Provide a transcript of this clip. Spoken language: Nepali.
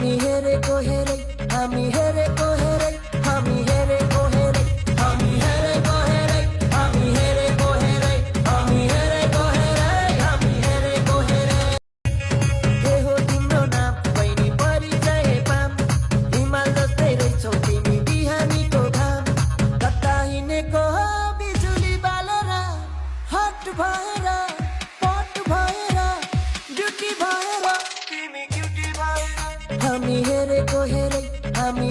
हामी हेरेको हेरै हामी हेरेको हेरै हामी हेरेको हेरै हामी हेरेको हेरै हामी हेरेको हेरै हामी हेरेको हेरै हामी हेरेको हेरै के हो तिम्रो नाम बहिनी परिचय पाम हिमाल जस्तै रहेछौ तिमी बिहानीको घाम कता हिँडेको हो बिजुली बालेर हट भएर पट भएर ड्युटी भएर तिमी क्युटी भएर हामी हेरेको हेरै हामी